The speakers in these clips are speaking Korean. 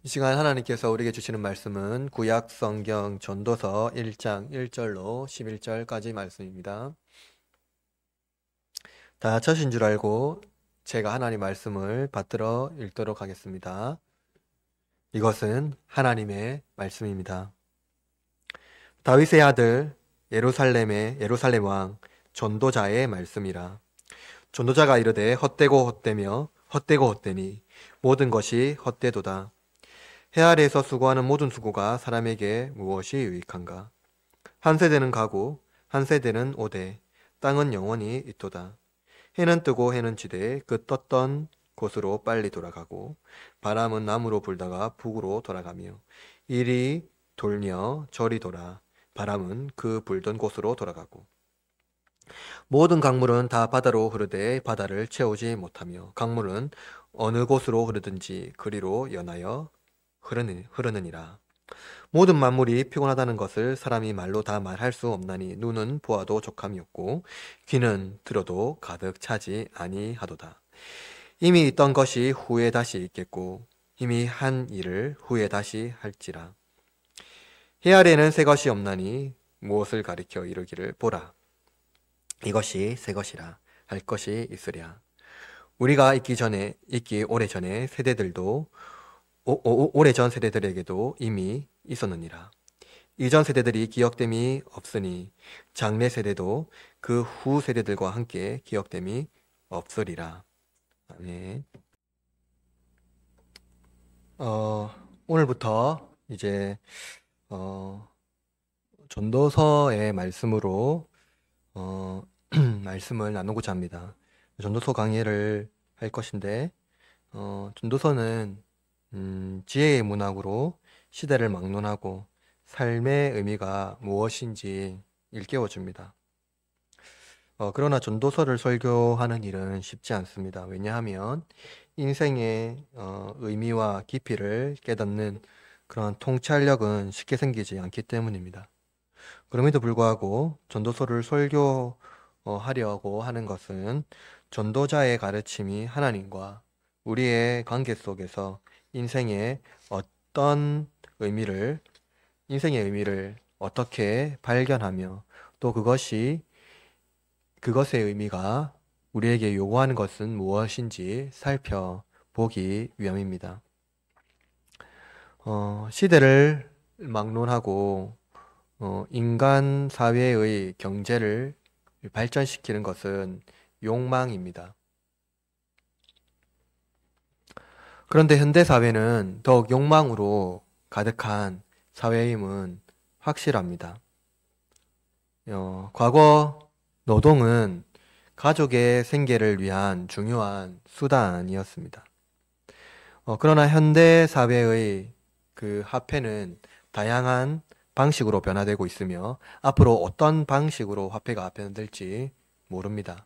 이 시간 하나님께서 우리에게 주시는 말씀은 구약 성경 전도서 1장 1절로 11절까지 말씀입니다. 다 쳐신 줄 알고 제가 하나님 말씀을 받들어 읽도록 하겠습니다. 이것은 하나님의 말씀입니다. 다윗의 아들 예루살렘 왕 전도자의 말씀이라. 전도자가 이르되 헛되고 헛되며 헛되고 헛되니 모든 것이 헛되도다. 해 아래에서 수고하는 모든 수고가 사람에게 무엇이 유익한가? 한 세대는 가고 한 세대는 오되 땅은 영원히 있도다. 해는 뜨고 해는 지되 그 떴던 곳으로 빨리 돌아가고 바람은 남으로 불다가 북으로 돌아가며 이리 돌며 저리 돌아 바람은 그 불던 곳으로 돌아가고 모든 강물은 다 바다로 흐르되 바다를 채우지 못하며 강물은 어느 곳으로 흐르든지 그리로 연하여 흐르느니라. 모든 만물이 피곤하다는 것을 사람이 말로 다 말할 수 없나니 눈은 보아도 족함이 없고 귀는 들어도 가득 차지 아니하도다. 이미 있던 것이 후에 다시 있겠고 이미 한 일을 후에 다시 할지라. 해 아래에는 새 것이 없나니 무엇을 가리켜 이르기를 보라. 이것이 새 것이라 할 것이 있으랴. 우리가 있기 오래전에 세대들도 오래전 세대들에게도 이미 있었느니라. 이전 세대들이 기억됨이 없으니 장래 세대도 그 후 세대들과 함께 기억됨이 없으리라. 아멘. 오늘부터 이제 전도서의 말씀으로 말씀을 나누고자 합니다. 전도서 강의를 할 것인데 전도서는 지혜의 문학으로 시대를 막론하고 삶의 의미가 무엇인지 일깨워줍니다. 그러나 전도서를 설교하는 일은 쉽지 않습니다. 왜냐하면 인생의 의미와 깊이를 깨닫는 그런 통찰력은 쉽게 생기지 않기 때문입니다. 그럼에도 불구하고 전도서를 설교하려고 하는 것은 전도자의 가르침이 하나님과 우리의 관계 속에서 인생의 의미를 어떻게 발견하며 또 그것의 의미가 우리에게 요구하는 것은 무엇인지 살펴보기 위함입니다. 시대를 막론하고 인간 사회의 경제를 발전시키는 것은 욕망입니다. 그런데 현대 사회는 더욱 욕망으로 가득한 사회임은 확실합니다. 과거 노동은 가족의 생계를 위한 중요한 수단이었습니다. 그러나 현대 사회의 그 화폐는 다양한 방식으로 변화되고 있으며 앞으로 어떤 방식으로 화폐가 변화될지 모릅니다.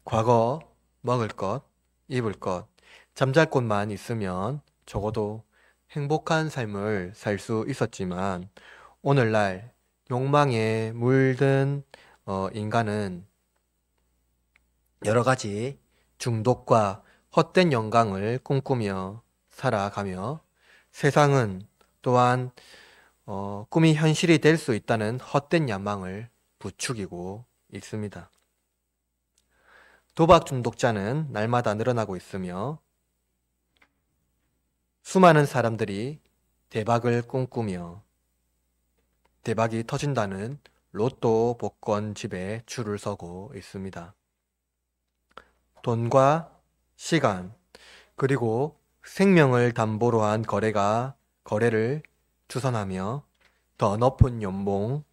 과거 먹을 것, 입을 것, 잠잘 곳만 있으면 적어도 행복한 삶을 살 수 있었지만 오늘날 욕망에 물든 인간은 여러 가지 중독과 헛된 영광을 꿈꾸며 살아가며 세상은 또한 꿈이 현실이 될 수 있다는 헛된 야망을 부추기고 있습니다. 도박 중독자는 날마다 늘어나고 있으며 수많은 사람들이 대박을 꿈꾸며 대박이 터진다는 로또 복권집에 줄을 서고 있습니다. 돈과 시간 그리고 생명을 담보로 한 거래를 추선하며 더 높은 연봉,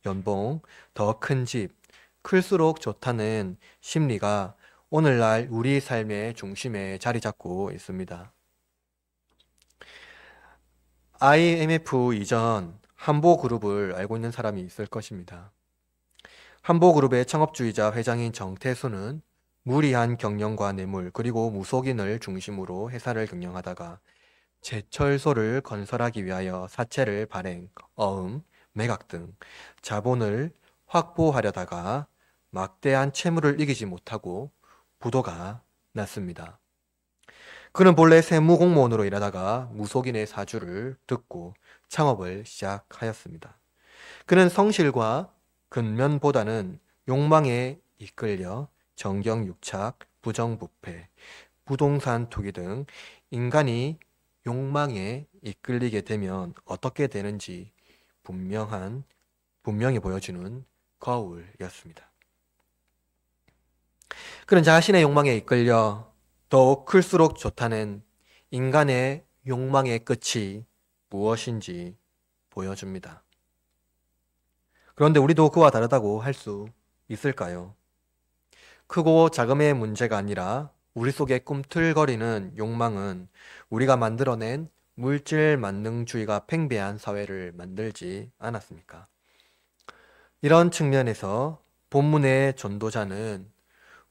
더 큰 집, 클수록 좋다는 심리가 오늘날 우리 삶의 중심에 자리 잡고 있습니다. IMF 이전 한보그룹을 알고 있는 사람이 있을 것입니다. 한보그룹의 창업주이자 회장인 정태수는 무리한 경영과 뇌물 그리고 무속인을 중심으로 회사를 경영하다가 제철소를 건설하기 위하여 사채를 발행, 어음, 매각 등 자본을 확보하려다가 막대한 채무를 이기지 못하고 부도가 났습니다. 그는 본래 세무공무원으로 일하다가 무속인의 사주를 듣고 창업을 시작하였습니다. 그는 성실과 근면보다는 욕망에 이끌려 정경유착, 부정부패, 부동산 투기 등 인간이 욕망에 이끌리게 되면 어떻게 되는지 분명히 보여주는 거울이었습니다. 그는 자신의 욕망에 이끌려 더욱 클수록 좋다는 인간의 욕망의 끝이 무엇인지 보여줍니다. 그런데 우리도 그와 다르다고 할 수 있을까요? 크고 작음의 문제가 아니라 우리 속에 꿈틀거리는 욕망은 우리가 만들어낸 물질 만능주의가 팽배한 사회를 만들지 않았습니까? 이런 측면에서 본문의 전도자는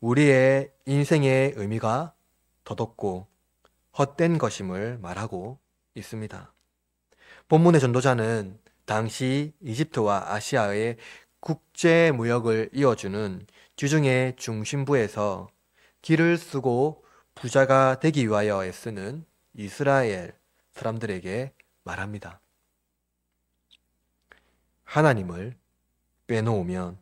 우리의 인생의 의미가 덧없고 헛된 것임을 말하고 있습니다. 본문의 전도자는 당시 이집트와 아시아의 국제 무역을 이어주는 지중해 중심부에서 길을 쓰고 부자가 되기 위하여 애쓰는 이스라엘 사람들에게 말합니다. 하나님을 빼놓으면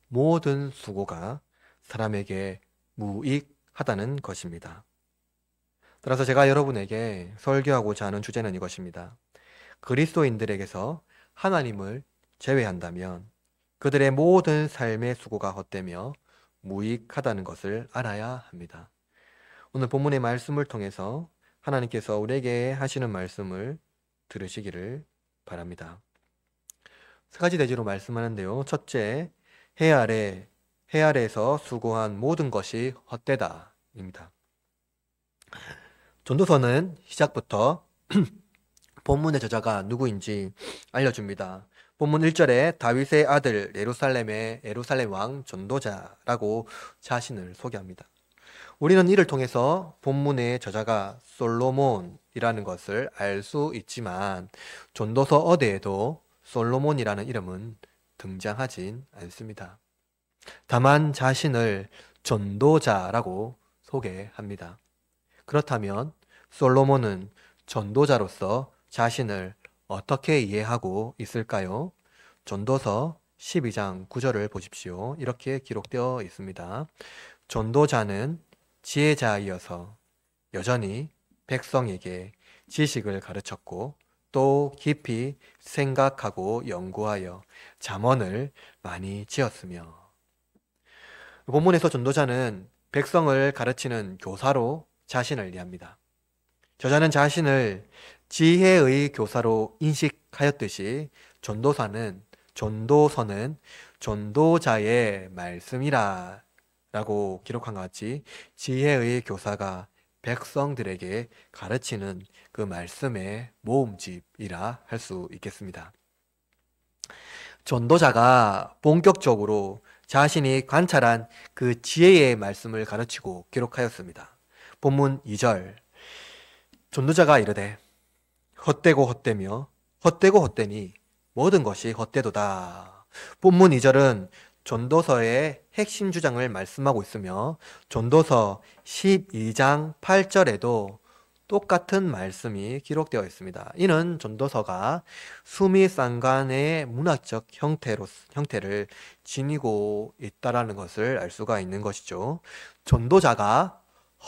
모든 수고가 사람에게 무익하다는 것입니다. 따라서 제가 여러분에게 설교하고자 하는 주제는 이것입니다. 그리스도인들에게서 하나님을 제외한다면 그들의 모든 삶의 수고가 헛되며 무익하다는 것을 알아야 합니다. 오늘 본문의 말씀을 통해서 하나님께서 우리에게 하시는 말씀을 들으시기를 바랍니다. 세 가지 대지로 말씀하는데요. 첫째, 해 아래에서 수고한 모든 것이 헛되다 입니다. 전도서는 시작부터 본문의 저자가 누구인지 알려줍니다. 본문 1절에 다윗의 아들 예루살렘 왕 전도자라고 자신을 소개합니다. 우리는 이를 통해서 본문의 저자가 솔로몬이라는 것을 알 수 있지만 전도서 어디에도 솔로몬이라는 이름은 등장하진 않습니다. 다만 자신을 전도자라고 소개합니다. 그렇다면 솔로몬은 전도자로서 자신을 어떻게 이해하고 있을까요? 전도서 12장 9절을 보십시오. 이렇게 기록되어 있습니다. 전도자는 지혜자이어서 여전히 백성에게 지식을 가르쳤고 또 깊이 생각하고 연구하여 잠언을 많이 지었으며, 본문에서 전도자는 백성을 가르치는 교사로 자신을 이해합니다. 저자는 자신을 지혜의 교사로 인식하였듯이 전도서는 전도자의 말씀이라 라고 기록한 것 같이 지혜의 교사가 백성들에게 가르치는 그 말씀의 모음집이라 할 수 있겠습니다. 전도자가 본격적으로 자신이 관찰한 그 지혜의 말씀을 가르치고 기록하였습니다. 본문 2절, 전도자가 이르되 헛되고 헛되며 헛되고 헛되니 모든 것이 헛되도다. 본문 2절은 전도서의 핵심 주장을 말씀하고 있으며 전도서 12장 8절에도 똑같은 말씀이 기록되어 있습니다. 이는 전도서가 수미상관의 문학적 형태를 지니고 있다는 것을 알 수가 있는 것이죠. 전도자가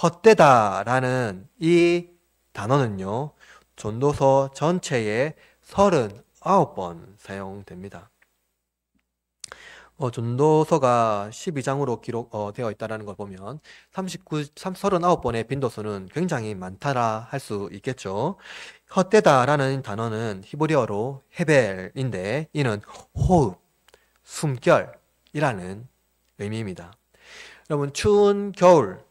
헛되다라는 이 단어는요, 전도서 전체에 39번 사용됩니다. 전도서가 12장으로 되어 있다는 걸 보면 39번의 빈도수는 굉장히 많다라 할 수 있겠죠. 헛되다라는 단어는 히브리어로 헤벨인데 이는 호흡, 숨결이라는 의미입니다. 여러분, 추운 겨울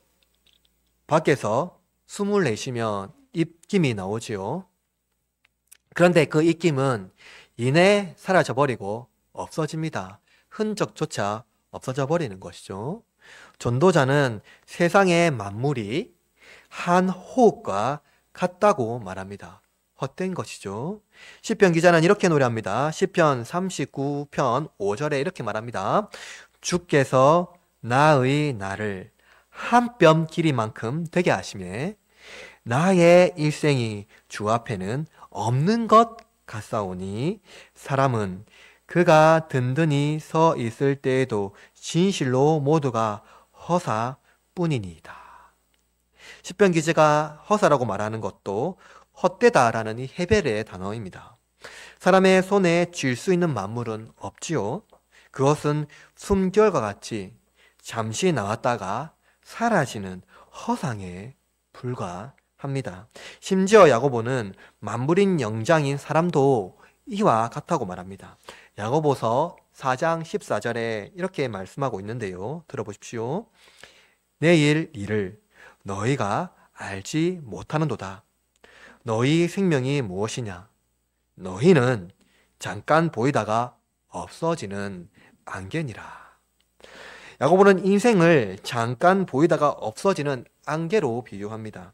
밖에서 숨을 내쉬면 입김이 나오지요. 그런데 그 입김은 이내 사라져 버리고 없어집니다. 흔적조차 없어져 버리는 것이죠. 전도자는 세상의 만물이 한 호흡과 같다고 말합니다. 헛된 것이죠. 시편 기자는 이렇게 노래합니다. 시편 39편 5절에 이렇게 말합니다. 주께서 나의 날을 한 뼘 길이만큼 되게 하시매 나의 일생이 주 앞에는 없는 것 같사오니 사람은 그가 든든히 서 있을 때에도 진실로 모두가 허사뿐이니이다. 시편 기자가 허사라고 말하는 것도 헛되다라는 이 헤벨의 단어입니다. 사람의 손에 쥘 수 있는 만물은 없지요. 그것은 숨결과 같이 잠시 나왔다가 사라지는 허상에 불과합니다. 심지어 야고보는 만물인 영장인 사람도 이와 같다고 말합니다. 야고보서 4장 14절에 이렇게 말씀하고 있는데요. 들어보십시오. 내일 일을 너희가 알지 못하는도다. 너희 생명이 무엇이냐? 너희는 잠깐 보이다가 없어지는 안개니라. 야고보는 인생을 잠깐 보이다가 없어지는 안개로 비유합니다.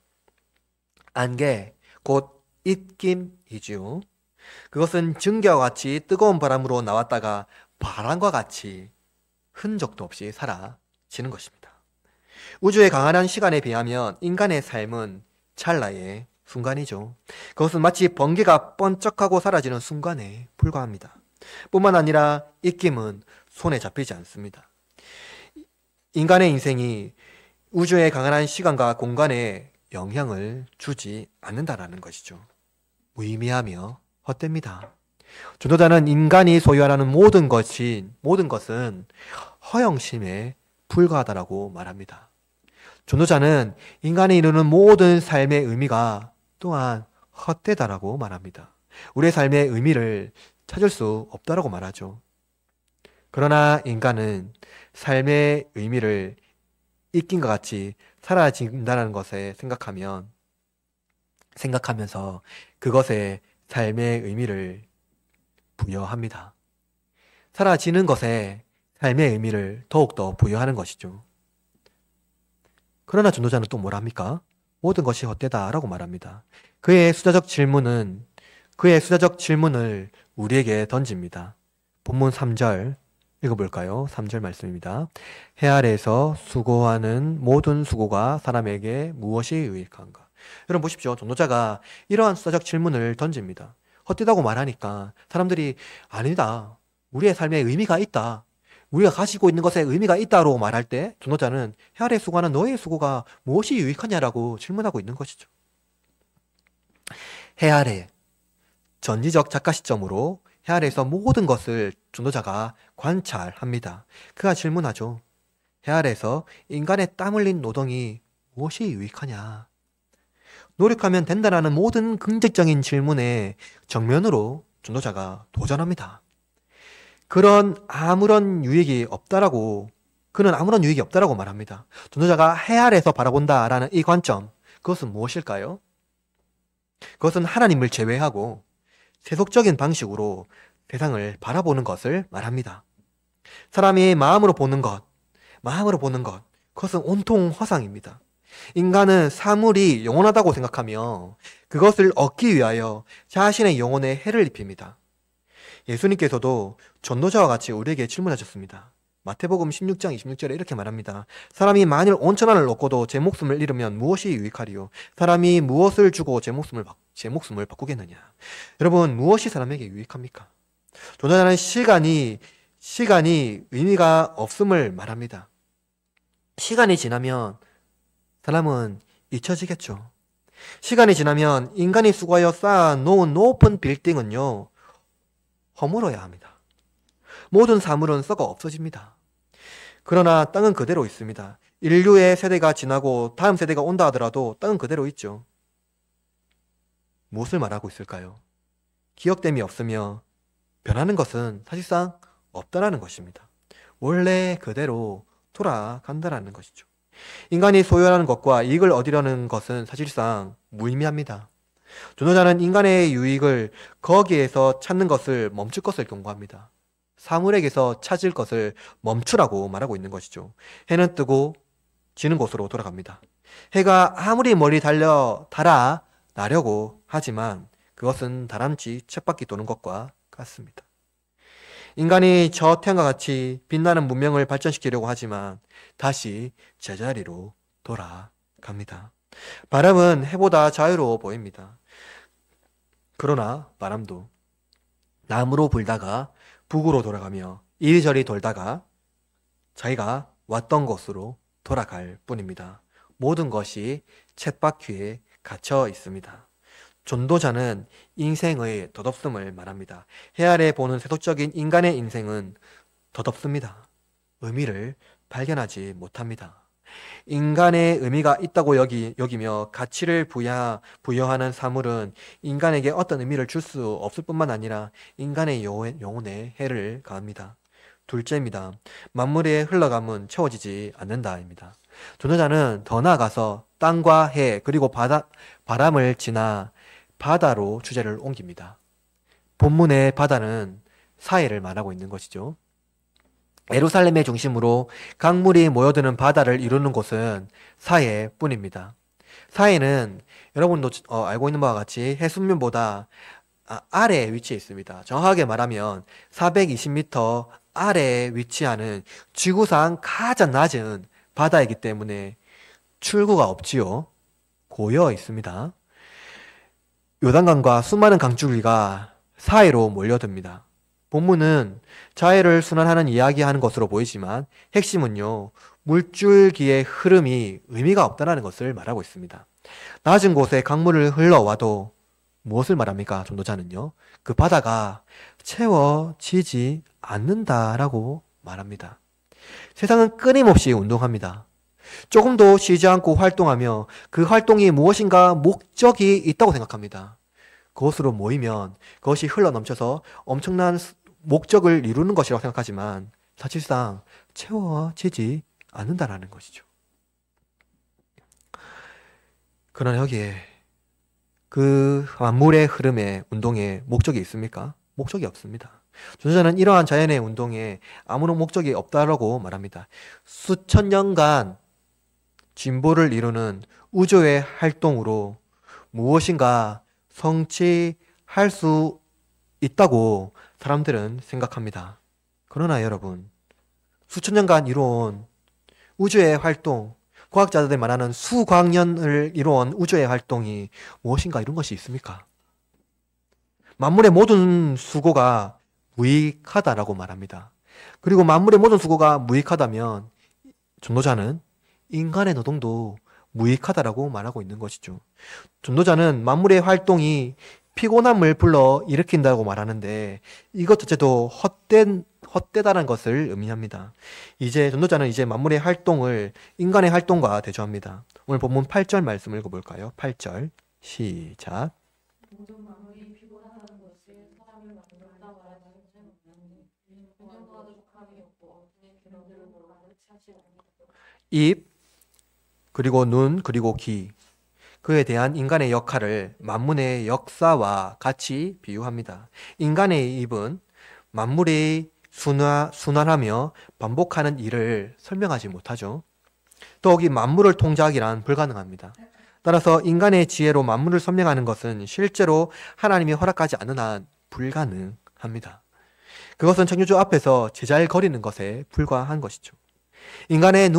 안개, 곧 입김이지요. 그것은 증기와 같이 뜨거운 바람으로 나왔다가 바람과 같이 흔적도 없이 사라지는 것입니다. 우주의 강한 시간에 비하면 인간의 삶은 찰나의 순간이죠. 그것은 마치 번개가 번쩍하고 사라지는 순간에 불과합니다. 뿐만 아니라 입김은 손에 잡히지 않습니다. 인간의 인생이 우주의 강한 시간과 공간에 영향을 주지 않는다라는 것이죠. 무의미하며 헛됩니다. 전도자는 인간이 소유하는 모든 것은 허영심에 불과하다라고 말합니다. 전도자는 인간이 이루는 모든 삶의 의미가 또한 헛되다라고 말합니다. 우리의 삶의 의미를 찾을 수 없다라고 말하죠. 그러나 인간은 삶의 의미를 입김과 같이 사라진다는 것에 생각하면서 그것에 삶의 의미를 부여합니다. 사라지는 것에 삶의 의미를 더욱더 부여하는 것이죠. 그러나 전도자는 또 뭐랍니까? 모든 것이 헛되다라고 말합니다. 그의 수자적 질문을 우리에게 던집니다. 본문 3절 읽어볼까요? 3절 말씀입니다. 해 아래에서 수고하는 모든 수고가 사람에게 무엇이 유익한가? 여러분 보십시오. 전도자가 이러한 수자적 질문을 던집니다. 헛되다고 말하니까 사람들이 아니다. 우리의 삶에 의미가 있다. 우리가 가지고 있는 것에 의미가 있다고 말할 때 전도자는 해 아래 수고하는 너의 수고가 무엇이 유익하냐라고 질문하고 있는 것이죠. 해 아래 전지적 작가 시점으로 해 아래에서 모든 것을 전도자가 관찰합니다. 그가 질문하죠. 해 아래에서 인간의 땀 흘린 노동이 무엇이 유익하냐? 노력하면 된다라는 모든 긍정적인 질문에 정면으로 전도자가 도전합니다. 그는 아무런 유익이 없다라고 말합니다. 전도자가 해 아래에서 바라본다라는 이 관점, 그것은 무엇일까요? 그것은 하나님을 제외하고 세속적인 방식으로 세상을 바라보는 것을 말합니다. 사람이 마음으로 보는 것, 그것은 온통 허상입니다. 인간은 사물이 영원하다고 생각하며 그것을 얻기 위하여 자신의 영혼에 해를 입힙니다. 예수님께서도 전도자와 같이 우리에게 질문하셨습니다. 마태복음 16장 26절에 이렇게 말합니다. 사람이 만일 온 천하를 얻고도 제 목숨을 잃으면 무엇이 유익하리요? 사람이 무엇을 주고 제 목숨을 바꾸겠느냐? 여러분, 무엇이 사람에게 유익합니까? 전도자는 시간이 의미가 없음을 말합니다. 시간이 지나면 사람은 잊혀지겠죠. 시간이 지나면 인간이 수고하여 쌓아놓은 높은 빌딩은요, 허물어야 합니다. 모든 사물은 썩어 없어집니다. 그러나 땅은 그대로 있습니다. 인류의 세대가 지나고 다음 세대가 온다 하더라도 땅은 그대로 있죠. 무엇을 말하고 있을까요? 기억됨이 없으며 변하는 것은 사실상 없다라는 것입니다. 원래 그대로 돌아간다라는 것이죠. 인간이 소유하는 것과 이익을 얻으려는 것은 사실상 무의미합니다. 전도자는 인간의 유익을 거기에서 찾는 것을 멈출 것을 경고합니다. 사물에게서 찾을 것을 멈추라고 말하고 있는 것이죠. 해는 뜨고 지는 곳으로 돌아갑니다. 해가 아무리 멀리 달아 나려고 하지만 그것은 다람쥐 쳇바퀴 도는 것과 같습니다. 인간이 저 태양과 같이 빛나는 문명을 발전시키려고 하지만 다시 제자리로 돌아갑니다. 바람은 해보다 자유로워 보입니다. 그러나 바람도 남으로 불다가 북으로 돌아가며 이리저리 돌다가 자기가 왔던 곳으로 돌아갈 뿐입니다. 모든 것이 쳇바퀴에 갇혀 있습니다. 전도자는 인생의 덧없음을 말합니다. 해 아래 보는 세속적인 인간의 인생은 덧없습니다. 의미를 발견하지 못합니다. 인간의 의미가 있다고 여기며 가치를 부여하는 사물은 인간에게 어떤 의미를 줄 수 없을 뿐만 아니라 인간의 영혼에 해를 가합니다. 둘째입니다. 만물의 흘러감은 채워지지 않는다입니다. 전도자는 더 나아가서 땅과 해 그리고 바람을 지나 바다로 주제를 옮깁니다. 본문의 바다는 사해를 말하고 있는 것이죠. 예루살렘의 중심으로 강물이 모여드는 바다를 이루는 곳은 사해뿐입니다. 사해는 여러분도 알고 있는 바와 같이 해수면보다 아래에 위치해 있습니다. 정확하게 말하면 420m 아래에 위치하는 지구상 가장 낮은 바다이기 때문에 출구가 없지요. 고여 있습니다. 요단강과 수많은 강줄기가 사해로 몰려듭니다. 본문은 자해를 순환하는 이야기하는 것으로 보이지만 핵심은요, 물줄기의 흐름이 의미가 없다는 것을 말하고 있습니다. 낮은 곳에 강물을 흘러와도 무엇을 말합니까? 전도자는요, 그 바다가 채워지지 않는다라고 말합니다. 세상은 끊임없이 운동합니다. 조금도 쉬지 않고 활동하며 그 활동이 무엇인가 목적이 있다고 생각합니다. 그것으로 모이면 그것이 흘러넘쳐서 엄청난 목적을 이루는 것이라고 생각하지만 사실상 채워지지 않는다라는 것이죠. 그러나 여기에 그 만물의 흐름에 운동에 목적이 있습니까? 목적이 없습니다. 전도자는 이러한 자연의 운동에 아무런 목적이 없다라고 말합니다. 수천 년간 진보를 이루는 우주의 활동으로 무엇인가 성취할 수 있다고 사람들은 생각합니다. 그러나 여러분, 수천 년간 이루어온 우주의 활동, 과학자들이 말하는 수광년을 이루어온 우주의 활동이 무엇인가 이룬 것이 있습니까? 만물의 모든 수고가 무익하다라고 말합니다. 그리고 만물의 모든 수고가 무익하다면 전도자는 인간의 노동도 무익하다라고 말하고 있는 것이죠. 전도자는 만물의 활동이 피곤함을 불러 일으킨다고 말하는데 이것 자체도 헛되다는 것을 의미합니다. 전도자는 이제 만물의 활동을 인간의 활동과 대조합니다. 오늘 본문 8절 말씀을 읽어볼까요? 8절 시작. 모든 만물이 피곤하다는 것을 사람을 만들었다 말하는 것은 없나니 운동과 족함이 없고 어둠의 기록들을 가득 차지 않고 입 그리고 눈 그리고 귀 그에 대한 인간의 역할을 만문의 역사와 같이 비유합니다. 인간의 입은 만물이 순환하며 반복하는 일을 설명하지 못하죠. 더욱이 만물을 통제하기란 불가능합니다. 따라서 인간의 지혜로 만물을 설명하는 것은 실제로 하나님이 허락하지 않는 한 불가능합니다. 그것은 창조주 앞에서 제잘거리는 것에 불과한 것이죠. 인간의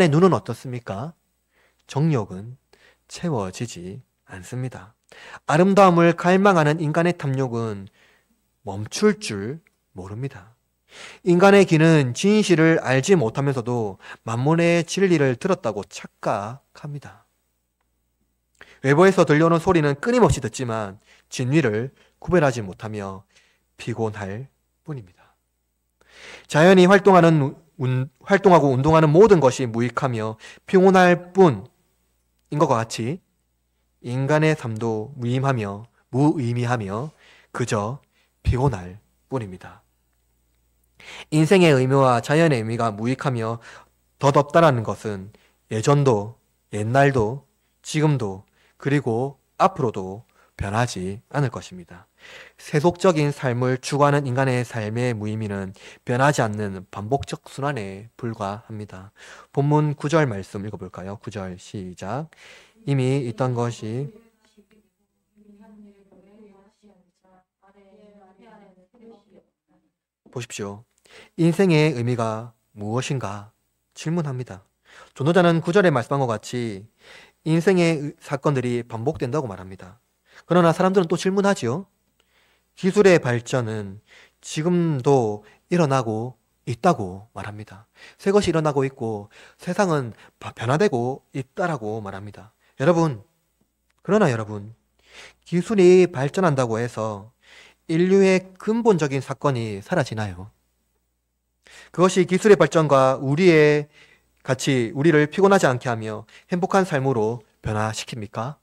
눈은 어떻습니까? 정욕은 채워지지 않습니다. 아름다움을 갈망하는 인간의 탐욕은 멈출 줄 모릅니다. 인간의 귀는 진실을 알지 못하면서도 만물의 진리를 들었다고 착각합니다. 외부에서 들려오는 소리는 끊임없이 듣지만 진리를 구별하지 못하며 피곤할 뿐입니다. 자연이 활동하고 운동하는 모든 것이 무익하며 피곤할 뿐인 것과 같이 인간의 삶도 무의미하며 그저 피곤할 뿐입니다. 인생의 의미와 자연의 의미가 무익하며 덧없다라는 것은 예전도, 옛날도, 지금도, 그리고 앞으로도 변하지 않을 것입니다. 세속적인 삶을 추구하는 인간의 삶의 무의미는 변하지 않는 반복적 순환에 불과합니다. 본문 9절 말씀 읽어볼까요? 9절 시작. 이미 있던 것이 보십시오. 인생의 의미가 무엇인가 질문합니다. 전도자는 9절에 말씀한 것 같이 인생의 사건들이 반복된다고 말합니다. 그러나 사람들은 또 질문하지요. 기술의 발전은 지금도 일어나고 있다고 말합니다. 새 것이 일어나고 있고 세상은 변화되고 있다라고 말합니다. 그러나 여러분, 기술이 발전한다고 해서 인류의 근본적인 사건이 사라지나요? 그것이 기술의 발전과 우리의 같이 우리를 피곤하지 않게 하며 행복한 삶으로 변화시킵니까?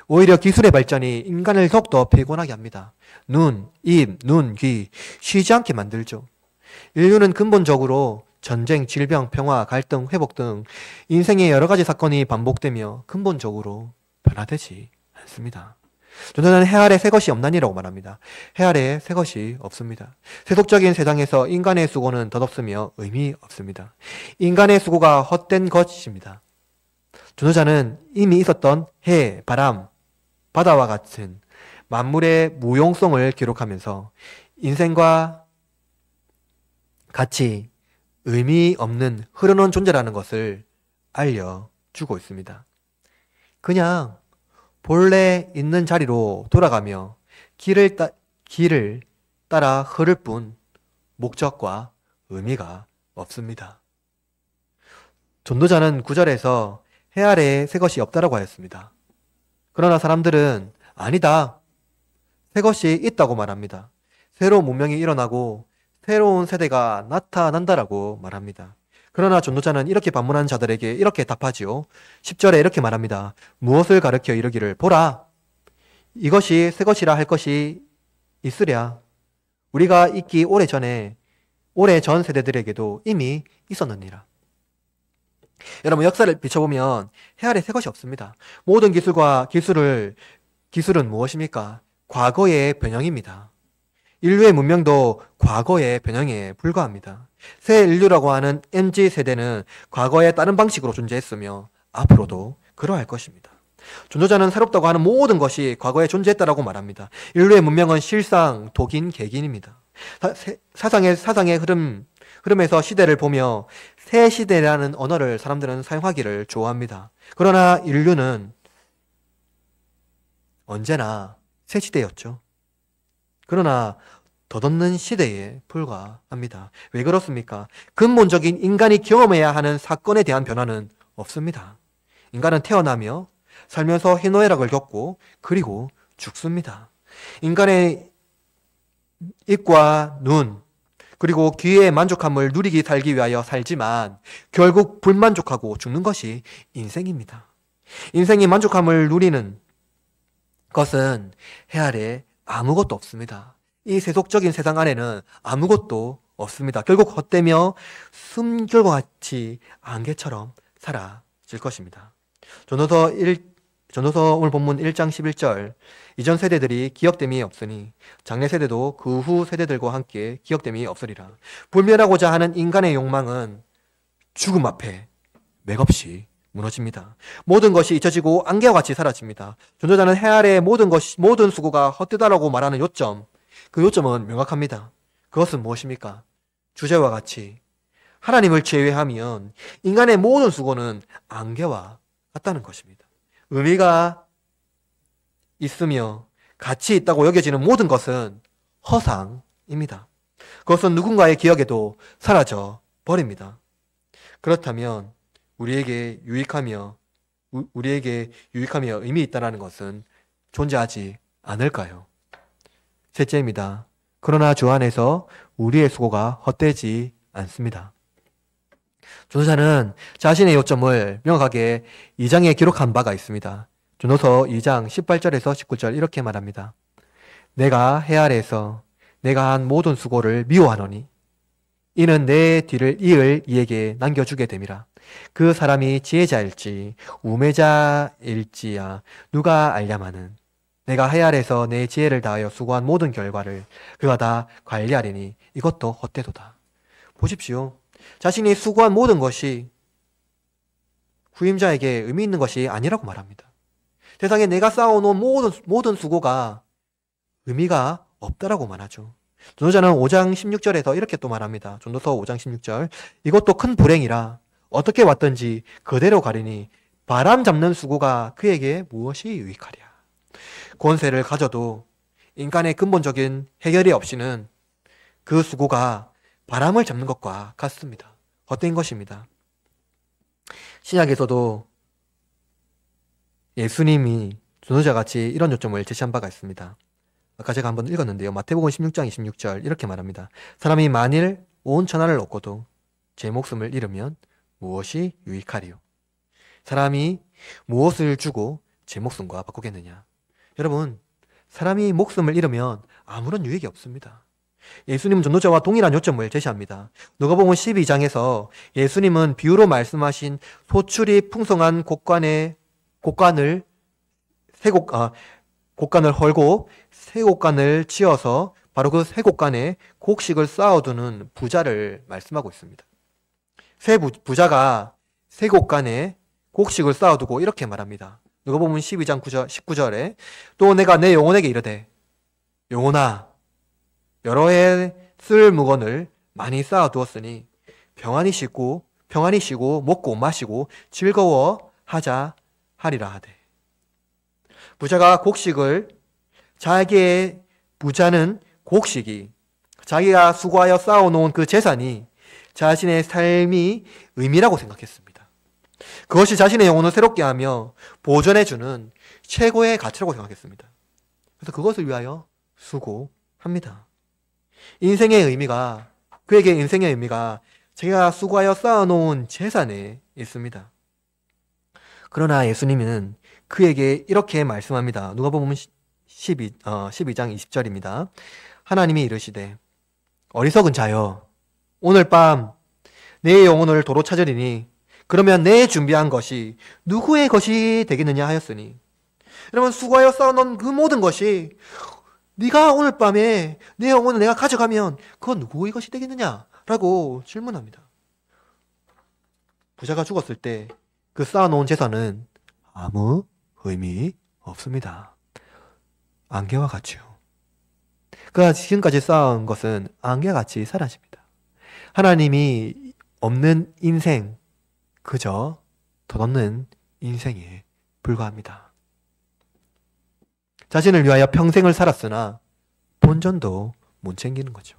오히려 기술의 발전이 인간을 더욱더 피곤하게 합니다. 눈, 입, 눈, 귀 쉬지 않게 만들죠. 인류는 근본적으로 전쟁, 질병, 평화, 갈등, 회복 등 인생의 여러 가지 사건이 반복되며 근본적으로 변화되지 않습니다. 저는 해 아래 새 것이 없나니라고 말합니다. 해 아래 새 것이 없습니다. 세속적인 세상에서 인간의 수고는 덧없으며 의미 없습니다. 인간의 수고가 헛된 것입니다. 전도자는 이미 있었던 해, 바람, 바다와 같은 만물의 무용성을 기록하면서 인생과 같이 의미 없는 흐르는 존재라는 것을 알려주고 있습니다. 그냥 본래 있는 자리로 돌아가며 길을 따라 흐를 뿐 목적과 의미가 없습니다. 전도자는 9절에서 해 아래에 새 것이 없다라고 하였습니다. 그러나 사람들은 아니다, 새 것이 있다고 말합니다. 새로운 문명이 일어나고 새로운 세대가 나타난다라고 말합니다. 그러나 전도자는 이렇게 반문한 자들에게 이렇게 답하지요. 10절에 이렇게 말합니다. 무엇을 가르쳐 이르기를 보라, 이것이 새 것이라 할 것이 있으랴. 우리가 있기 오래전 세대들에게도 이미 있었느니라. 여러분, 역사를 비춰보면 해 아래 새 것이 없습니다. 모든 기술은 무엇입니까? 과거의 변형입니다. 인류의 문명도 과거의 변형에 불과합니다. 새 인류라고 하는 MZ세대는 과거에 다른 방식으로 존재했으며 앞으로도 그러할 것입니다. 전도자는 새롭다고 하는 모든 것이 과거에 존재했다라고 말합니다. 인류의 문명은 실상, 독인, 객인입니다. 사상의 흐름에서 시대를 보며 새 시대라는 언어를 사람들은 사용하기를 좋아합니다. 그러나 인류는 언제나 새 시대였죠. 그러나 덧없는 시대에 불과합니다. 왜 그렇습니까? 근본적인 인간이 경험해야 하는 사건에 대한 변화는 없습니다. 인간은 태어나며 살면서 희노애락을 겪고 그리고 죽습니다. 인간의 입과 눈 그리고 귀의 만족함을 누리기 살기 위하여 살지만 결국 불만족하고 죽는 것이 인생입니다. 인생이 만족함을 누리는 것은 해 아래 아무것도 없습니다. 이 세속적인 세상 안에는 아무것도 없습니다. 결국 헛되며 숨결과 같이 안개처럼 사라질 것입니다. 전도서 오늘 본문 1장 11절, 이전 세대들이 기억됨이 없으니 장래 세대도 그 후 세대들과 함께 기억됨이 없으리라. 불멸하고자 하는 인간의 욕망은 죽음 앞에 맥없이 무너집니다. 모든 것이 잊혀지고 안개와 같이 사라집니다. 전도자는 해 아래의 모든 수고가 헛되다라고 말하는 요점, 그 요점은 명확합니다. 그것은 무엇입니까? 주제와 같이 하나님을 제외하면 인간의 모든 수고는 안개와 같다는 것입니다. 의미가 있으며 가치 있다고 여겨지는 모든 것은 허상입니다. 그것은 누군가의 기억에도 사라져 버립니다. 그렇다면 우리에게 유익하며 의미 있다는 것은 존재하지 않을까요? 셋째입니다. 그러나 주 안에서 우리의 수고가 헛되지 않습니다. 전도자는 자신의 요점을 명확하게 2장에 기록한 바가 있습니다. 전도서 2장 18절에서 19절 이렇게 말합니다. 내가 해 아래에서 내가 한 모든 수고를 미워하노니 이는 내 뒤를 이을 이에게 남겨주게 됨이라. 그 사람이 지혜자일지 우매자일지야 누가 알랴마는 내가 해 아래에서 내 지혜를 다하여 수고한 모든 결과를 그가 다 관리하리니 이것도 헛되도다. 보십시오. 자신이 수고한 모든 것이 후임자에게 의미 있는 것이 아니라고 말합니다. 세상에 내가 쌓아놓은 모든 수고가 의미가 없다라고 말하죠. 전도자는 5장 16절에서 이렇게 또 말합니다. 전도서 5장 16절, 이것도 큰 불행이라 어떻게 왔든지 그대로 가리니 바람 잡는 수고가 그에게 무엇이 유익하랴. 권세를 가져도 인간의 근본적인 해결이 없이는 그 수고가 바람을 잡는 것과 같습니다. 헛된 것입니다. 신약에서도 예수님이 전도자같이 이런 요점을 제시한 바가 있습니다. 아까 제가 한번 읽었는데요. 마태복음 16장 26절 이렇게 말합니다. 사람이 만일 온 천하를 얻고도 제 목숨을 잃으면 무엇이 유익하리요? 사람이 무엇을 주고 제 목숨과 바꾸겠느냐? 여러분, 사람이 목숨을 잃으면 아무런 유익이 없습니다. 예수님은 전도자와 동일한 요점을 제시합니다. 누가복음 12장에서 예수님은 비유로 말씀하신 소출이 풍성한 곡간을 헐고 새 곡간을 치어서 바로 그 새 곡간에 곡식을 쌓아두는 부자를 말씀하고 있습니다. 부자가 새 곡간에 곡식을 쌓아두고 이렇게 말합니다. 누가복음 12장 19절에 또 내가 내 영혼에게 이르되 영혼아 여러 해 쓸 물건을 많이 쌓아두었으니 평안히 쉬고 먹고 마시고 즐거워하자 하리라 하되. 부자는 곡식이 자기가 수고하여 쌓아놓은 그 재산이 자신의 삶이 의미라고 생각했습니다. 그것이 자신의 영혼을 새롭게 하며 보존해주는 최고의 가치라고 생각했습니다. 그래서 그것을 위하여 수고합니다. 그에게 인생의 의미가 자기가 수고하여 쌓아놓은 재산에 있습니다. 그러나 예수님은 그에게 이렇게 말씀합니다. 누가복음 12장 20절입니다. 하나님이 이르시되 어리석은 자여 오늘 밤 내 영혼을 도로 찾으리니 그러면 내 준비한 것이 누구의 것이 되겠느냐 하였으니. 여러분, 수고하여 쌓아놓은 그 모든 것이 네가 오늘 밤에 내 영혼을 내가 가져가면 그건 누구의 것이 되겠느냐 라고 질문합니다. 부자가 죽었을 때 그 쌓아놓은 재산은 아무 의미 없습니다. 안개와 같이요. 그가 지금까지 쌓은 것은 안개와 같이 사라집니다. 하나님이 없는 인생, 그저 덧없는 인생에 불과합니다. 자신을 위하여 평생을 살았으나 본전도 못 챙기는 거죠.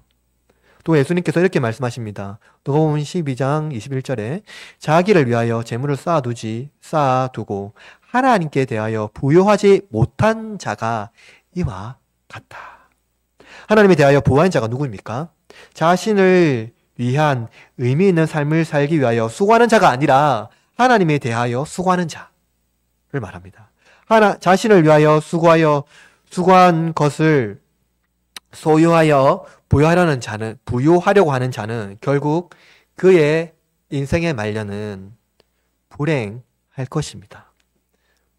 또 예수님께서 이렇게 말씀하십니다. 누가복음 12장 21절에 자기를 위하여 재물을 쌓아두고 하나님께 대하여 부요하지 못한 자가 이와 같다. 하나님에 대하여 부요한 자가 누구입니까? 자신을 위한 의미 있는 삶을 살기 위하여 수고하는 자가 아니라 하나님에 대하여 수고하는 자를 말합니다. 자신을 위하여 수고한 것을 소유하여 부요하려고 하는 자는 결국 그의 인생의 말년은 불행할 것입니다.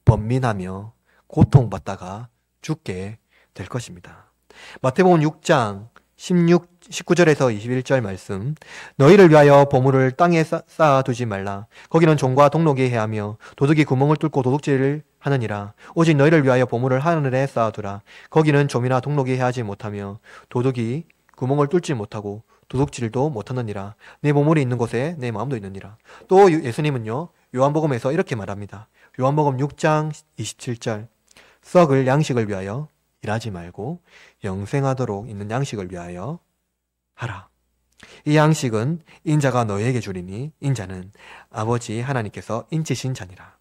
번민하며 고통받다가 죽게 될 것입니다. 마태복음 6장 19절에서 21절 말씀. 너희를 위하여 보물을 땅에 쌓아두지 말라. 거기는 종과 동록이 해하며 도둑이 구멍을 뚫고 도둑질을 하느니라. 오직 너희를 위하여 보물을 하늘에 쌓아두라. 거기는 좀이나 동록이 해하지 못하며 도둑이 구멍을 뚫지 못하고 도둑질도 못하느니라. 내 보물이 있는 곳에 내 마음도 있느니라. 또 예수님은요, 요한복음에서 이렇게 말합니다. 요한복음 6장 27절. 썩을 양식을 위하여 일하지 말고 영생하도록 있는 양식을 위하여 하라. 이 양식은 인자가 너희에게 주리니 인자는 아버지 하나님께서 인치신 자니라.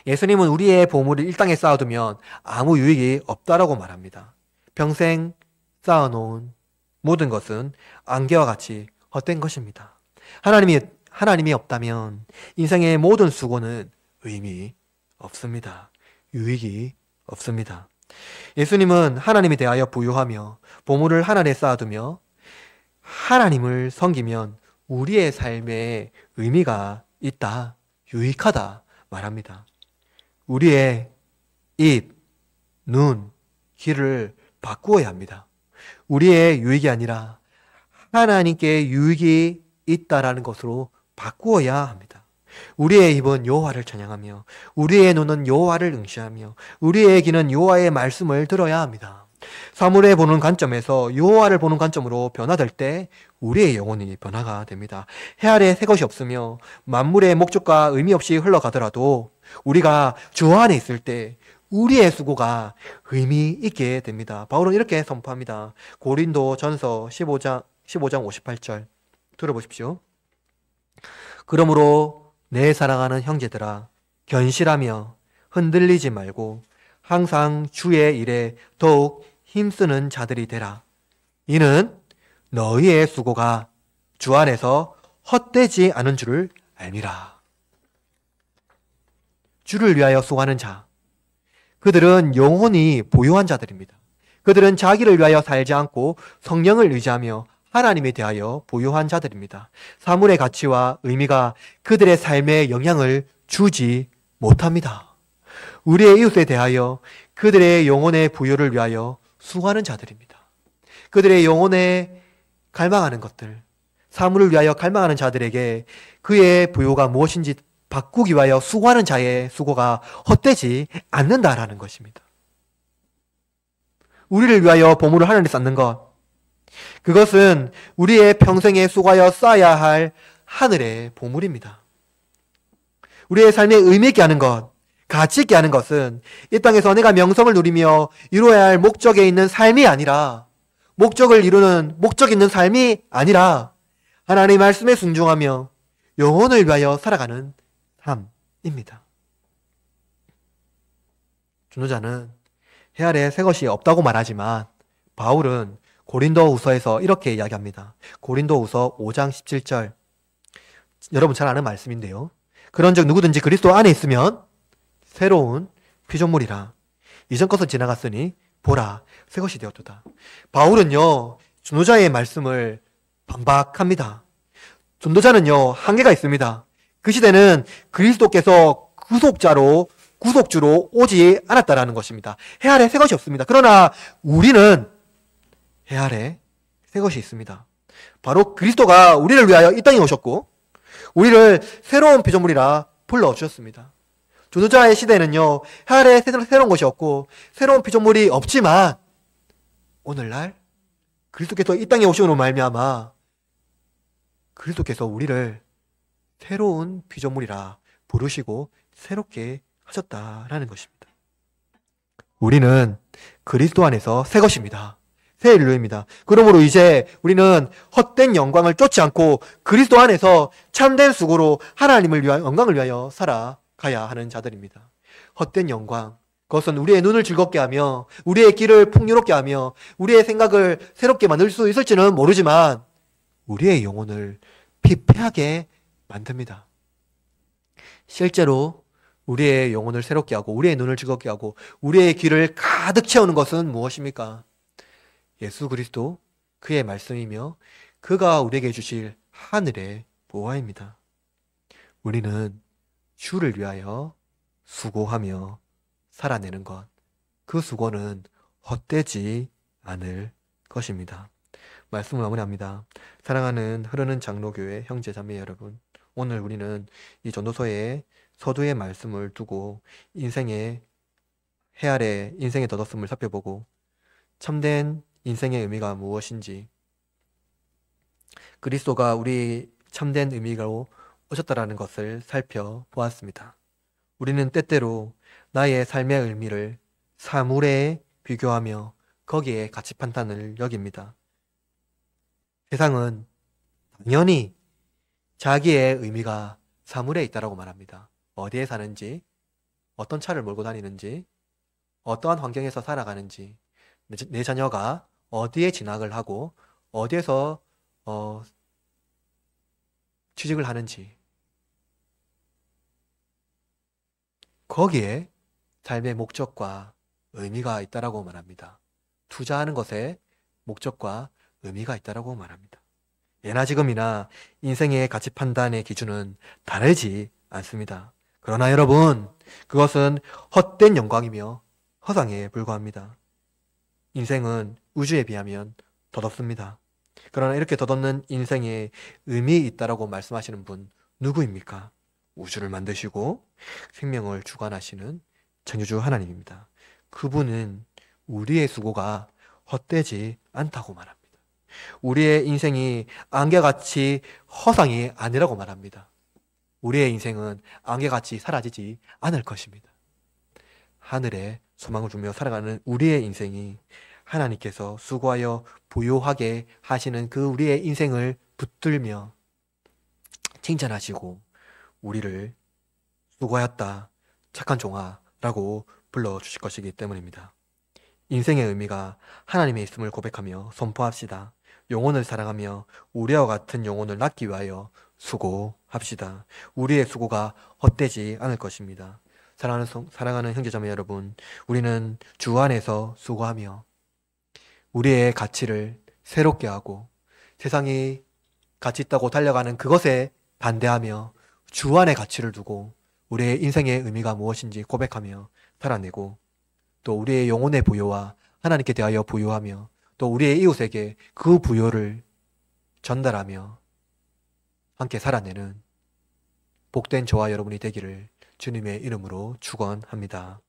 예수님은 우리의 보물을 이 땅에 쌓아두면 아무 유익이 없다라고 말합니다. 평생 쌓아놓은 모든 것은 안개와 같이 헛된 것입니다. 하나님이 없다면 인생의 모든 수고는 의미 없습니다. 유익이 없습니다. 예수님은 하나님에 대하여 부유하며 보물을 하늘에 쌓아두며 하나님을 섬기면 우리의 삶에 의미가 있다, 유익하다 말합니다. 우리의 입, 눈, 귀를 바꾸어야 합니다. 우리의 유익이 아니라 하나님께 유익이 있다라는 것으로 바꾸어야 합니다. 우리의 입은 여호와를 찬양하며 우리의 눈은 여호와를 응시하며 우리의 귀는 여호와의 말씀을 들어야 합니다. 사물에 보는 관점에서 여호와를 보는 관점으로 변화될 때 우리의 영혼이 변화가 됩니다. 해 아래 새 것이 없으며 만물의 목적과 의미 없이 흘러가더라도 우리가 주 안에 있을 때 우리의 수고가 의미 있게 됩니다. 바울은 이렇게 선포합니다. 고린도 전서 15장 58절 들어보십시오. 그러므로 내 사랑하는 형제들아, 견실하며 흔들리지 말고 항상 주의 일에 더욱 힘쓰는 자들이 되라. 이는 너희의 수고가 주 안에서 헛되지 않은 줄을 알미라. 주를 위하여 수고하는 자, 그들은 영혼이 보유한 자들입니다. 그들은 자기를 위하여 살지 않고 성령을 의지하며 하나님에 대하여 보유한 자들입니다. 사물의 가치와 의미가 그들의 삶에 영향을 주지 못합니다. 우리의 이웃에 대하여 그들의 영혼의 부여를 위하여 수고하는 자들입니다. 그들의 영혼에 갈망하는 것들, 사물을 위하여 갈망하는 자들에게 그의 부요가 무엇인지 바꾸기 위하여 수고하는 자의 수고가 헛되지 않는다라는 것입니다. 우리를 위하여 보물을 하늘에 쌓는 것, 그것은 우리의 평생에 수고하여 쌓아야 할 하늘의 보물입니다. 우리의 삶에 의미 있게 하는 것, 가치 있게 하는 것은 이 땅에서 내가 명성을 누리며 이루어야 할 목적에 있는 삶이 아니라, 목적을 이루는 목적 있는 삶이 아니라 하나님의 말씀에 순종하며 영혼을 위하여 살아가는 삶입니다. 전도자는 해 아래 새 것이 없다고 말하지만 바울은 고린도후서에서 이렇게 이야기합니다. 고린도후서 5장 17절, 여러분 잘 아는 말씀인데요. 그런즉 누구든지 그리스도 안에 있으면 새로운 피조물이라. 이전 것은 지나갔으니 보라 새 것이 되었도다. 바울은요, 전도자의 말씀을 반박합니다. 전도자는요, 한계가 있습니다. 그 시대는 그리스도께서 구속주로 오지 않았다라는 것입니다. 해 아래 새 것이 없습니다. 그러나 우리는 해 아래 새 것이 있습니다. 바로 그리스도가 우리를 위하여 이 땅에 오셨고 우리를 새로운 피조물이라 불러주셨습니다. 전도자의 시대는요, 해 아래 새로운 것이 없고 새로운 피조물이 없지만 오늘날 그리스도께서 이 땅에 오심으로 말미암아 그리스도께서 우리를 새로운 피조물이라 부르시고 새롭게 하셨다라는 것입니다. 우리는 그리스도 안에서 새 것입니다. 새 인류입니다. 그러므로 이제 우리는 헛된 영광을 쫓지 않고 그리스도 안에서 참된 수고로 하나님을 위하여 영광을 위하여 살아가야 하는 자들입니다. 헛된 영광, 그것은 우리의 눈을 즐겁게 하며 우리의 길을 풍요롭게 하며 우리의 생각을 새롭게 만들 수 있을지는 모르지만 우리의 영혼을 피폐하게 만듭니다. 실제로 우리의 영혼을 새롭게 하고 우리의 눈을 즐겁게 하고 우리의 귀를 가득 채우는 것은 무엇입니까? 예수 그리스도, 그의 말씀이며 그가 우리에게 주실 하늘의 보화입니다. 우리는 주를 위하여 수고하며 살아내는 것, 그 수고는 헛되지 않을 것입니다. 말씀을 마무리합니다. 사랑하는 흐르는 장로교회 형제 자매 여러분, 오늘 우리는 이 전도서의 서두의 말씀을 두고 인생의 해 아래 인생의 덧없음을 살펴보고 참된 인생의 의미가 무엇인지, 그리스도가 우리 참된 의미로 오셨다라는 것을 살펴보았습니다. 우리는 때때로 나의 삶의 의미를 사물에 비교하며 거기에 가치 판단을 여깁니다. 세상은 당연히 자기의 의미가 사물에 있다라고 말합니다. 어디에 사는지, 어떤 차를 몰고 다니는지, 어떠한 환경에서 살아가는지, 내 자녀가 어디에 진학을 하고 어디에서 취직을 하는지, 거기에 삶의 목적과 의미가 있다라고 말합니다. 투자하는 것에 목적과 의미가 있다라고 말합니다. 예나 지금이나 인생의 가치 판단의 기준은 다르지 않습니다. 그러나 여러분, 그것은 헛된 영광이며 허상에 불과합니다. 인생은 우주에 비하면 덧없습니다. 그러나 이렇게 덧없는 인생에 의미 있다라고 말씀하시는 분 누구입니까? 우주를 만드시고 생명을 주관하시는 창조주 하나님입니다. 그분은 우리의 수고가 헛되지 않다고 말합니다. 우리의 인생이 안개같이 허상이 아니라고 말합니다. 우리의 인생은 안개같이 사라지지 않을 것입니다. 하늘에 소망을 주며 살아가는 우리의 인생이 하나님께서 수고하여 부요하게 하시는 그 우리의 인생을 붙들며 칭찬하시고 우리를 수고하였다, 착한 종아라고 불러주실 것이기 때문입니다. 인생의 의미가 하나님의 있음을 고백하며 선포합시다. 영혼을 사랑하며 우리와 같은 영혼을 낳기 위하여 수고합시다. 우리의 수고가 헛되지 않을 것입니다. 사랑하는 형제자매 여러분, 우리는 주 안에서 수고하며 우리의 가치를 새롭게 하고 세상이 가치 있다고 달려가는 그것에 반대하며 주 안에 가치를 두고 우리의 인생의 의미가 무엇인지 고백하며 살아내고 또 우리의 영혼의 부요와 하나님께 대하여 부요하며 또 우리의 이웃에게 그 부요를 전달하며 함께 살아내는 복된 저와 여러분이 되기를 주님의 이름으로 축원합니다.